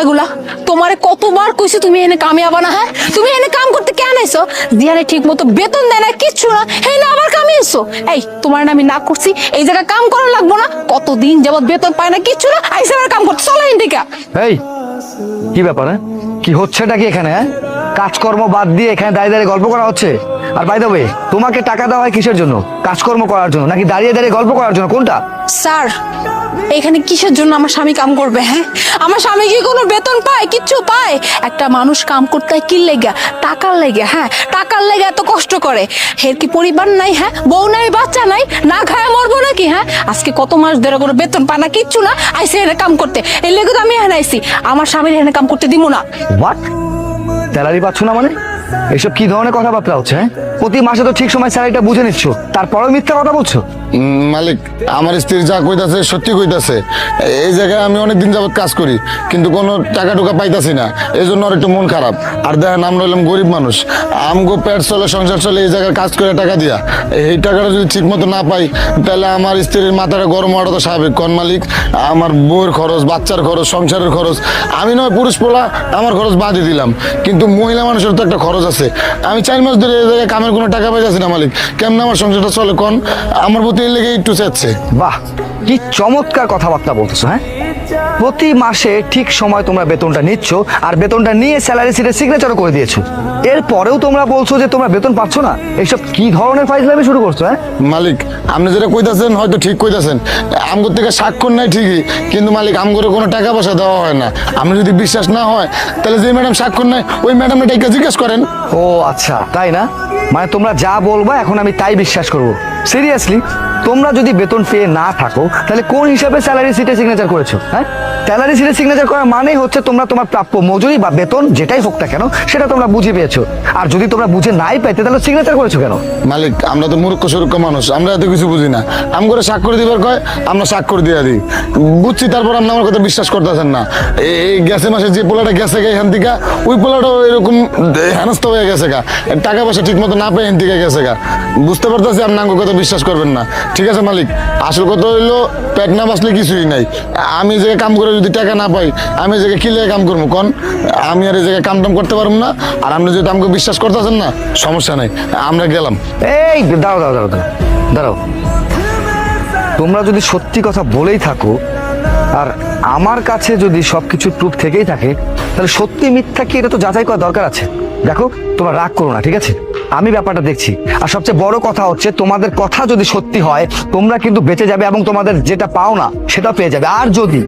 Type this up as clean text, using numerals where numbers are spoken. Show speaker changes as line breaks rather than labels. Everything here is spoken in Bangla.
এগুলা তোমারে কতবার কইছি তুমি এনে কামিয়াবা না। হ্যাঁ, তুমি এনে কাম করতে কেন আইছো? দিয়ারে ঠিক মতো বেতন দেয় না, কিচ্ছু না, এই না আবার কামিয়েছো। এই তোমার না আমি না করছি এই জায়গায় কাম করা লাগবো না? কতদিন যাবত বেতন পায় না, কিচ্ছু না, আইসে আবার কাম করতে চলো ইন্ডিকা।
এই কি ব্যাপার? কি হচ্ছেটা কি এখানে? কাজকর্ম বাদ দিয়ে এখানে দাঁড়িয়ে দাঁড়িয়ে গল্প করা হচ্ছে? আর বাই দ্য ওয়ে, তোমাকে টাকা দেওয়া হয় কিসের জন্য? কাজকর্ম করার জন্য নাকি দাঁড়িয়ে দাঁড়িয়ে গল্প করার জন্য? কোনটা?
স্যার, এখানে কিসের জন্য আমার স্বামী কাম করবে? হ্যাঁ, আমার স্বামী কি কোনো বেতন পায়? কিচ্ছু পায়? একটা মানুষ কাম করতে হয় কি লেগে? টাকার লেগে। হ্যাঁ, টাকার লেগে এত কষ্ট করে। এর কি পরিবার নাই? হ্যাঁ, বউ নাই, বাচ্চা নাই, না খায় মরবো নাকি? হ্যাঁ, আজকে কত মাস ধরে কোনো বেতন পায় না, কিচ্ছু না, আইসে এনে কাম করতে। এই লেগে তো আমি এখানে আইসি। আমার স্বামীর এখানে কাম করতে দিব না।
হোয়াট? স্যালারি পাচ্ছ না মানে? এসব কি ধরনের কথাবার্তা হচ্ছে? হ্যাঁ, প্রতি মাসে তো ঠিক সময় স্যালারিটা বুঝে নিচ্ছ, তারপরেও মিথ্যা কথা বলছো।
মালিক, আমার স্ত্রী যা কইতাছে সত্যি কইতাছে। এই জায়গায় আমি অনেকদিন যাবত কাজ করি, কিন্তু কোনো টাকা টুকা পাইতাছি না, এই জন্য আর একটু মন খারাপ। আর দেখেন, আমরা হইলাম গরিব মানুষ, আমগো পেট চলে, সংসার চলে এই জায়গায় কাজ করে টাকা দিয়া। এই টাকাটা যদি ঠিক মতো না পাই, তাহলে আমার স্ত্রীর মাথাটা গরম হওয়াটা তো স্বাভাবিক। কোন মালিক, আমার বউয়ের খরচ, বাচ্চার খরচ, সংসারের খরচ, আমি নয় পুরুষ পোলা, আমার খরচ বাদই দিলাম, কিন্তু মহিলা মানুষের তো একটা খরচ আছে। আমি 4 মাস ধরে এই জায়গায় কামের কোনো টাকা পাইতেছি না মালিক, কেমন আমার সংসারটা চলে কোন? আমার প্রতি এই লেগে একটু চাচ্ছে।
বাহ, কি চমৎকার কথাবার্তা বলতেছো। হ্যাঁ, প্রতি মাসে ঠিক সময় তোমরা বেতনটা নিচ্ছ, আর বেতনটা নিয়ে স্যালারি সিটে সিগনেচারও করে দিয়েছো। এরপরেও তোমরা বলছো যে তোমরা বেতন পাচ্ছ না। এইসব কি ধরনের ফাইজলামি শুরু করছো? হ্যাঁ
মালিক, আপনি যেটা কইতাছেন হয়তো ঠিক কইতাছেন, আমগোর থেকে স্বাক্ষর নাই ঠিকই, কিন্তু মালিক আমগোরে কোনো টাকা পয়সা দেওয়া হয় না। আপনি যদি বিশ্বাস না হয়, তাহলে যে ম্যাডাম স্বাক্ষর নাই ওই ম্যাডাম এটা জিজ্ঞেস করেন।
ও আচ্ছা, তাই না? মানে তোমরা যা বলবা এখন আমি তাই বিশ্বাস করবো? সিরিয়াসলি, তোমরা যদি বেতন পেয়ে না থাকো, তাহলে কোন হিসাবে স্যালারি সিটে সিগনেচার করেছো? হ্যাঁ, স্যালারি সিটে সিগনেচার করার মানেই হচ্ছে তোমরা তোমার প্রাপ্য মজুরি বা বেতন যেটাই হোক না কেন সেটা তোমরা বুঝে পেয়েছো। আর যদি তোমরা বুঝে নাই পাইতে, তাহলে সিগনেচার করেছো কেন?
মালিক, আমরা তো মূর্খ সুরক্ষ মানুষ, আমরা এত কিছু বুঝি না। আমগোরে স্বাক্ষর দিবার কয়, আমরা স্বাক্ষর দিয়ে দিই, বুঝছি। তারপর আপনি আমার কথা বিশ্বাস করতেছেন না। এই গেছে মাসে যে পোলাটা গেছে গা এখান থেকে, ওই পোলাটাও এরকম হেনস্থ হয়ে গেছে গা, টাকা পয়সা ঠিক মতো না পেয়ে এখান থেকে গেছে গা। বুঝতে পারতেছি আপনি আমার কথা বিশ্বাস করবেন না। ঠিক আছে মালিক, আসল কথা হইলো পেট না বাঁচলে কিছুই নাই। আমি যে কাম করে যদি টাকা না পাই, আমি যে কি লেগে কাম করবো কোন? আমি আর এই জায়গায় কাম টাম করতে পারবো না। আর আপনি যদি আমাকে বিশ্বাস করতেছেন না, সমস্যা নাই, আমরা গেলাম।
এই দাঁড়াও দাঁড়াও দাঁড়াও দাঁড়াও দাঁড়াও। তোমরা যদি সত্যি কথা বলেই থাকো, আর আমার কাছে যদি সবকিছু প্রুফ থেকেই থাকে, তাহলে সত্যি মিথ্যা কি এটা তো যাচাই করা দরকার আছে। দেখো, তোমরা রাগ করো না, ঠিক আছে? আমি ব্যাপারটা দেখছি। আর সবচেয়ে বড় কথা হচ্ছে, তোমাদের কথা যদি সত্যি হয়, তোমরা কিন্তু বেঁচে যাবে এবং তোমাদের যেটা পাও না সেটাও পেয়ে যাবে। আর যদি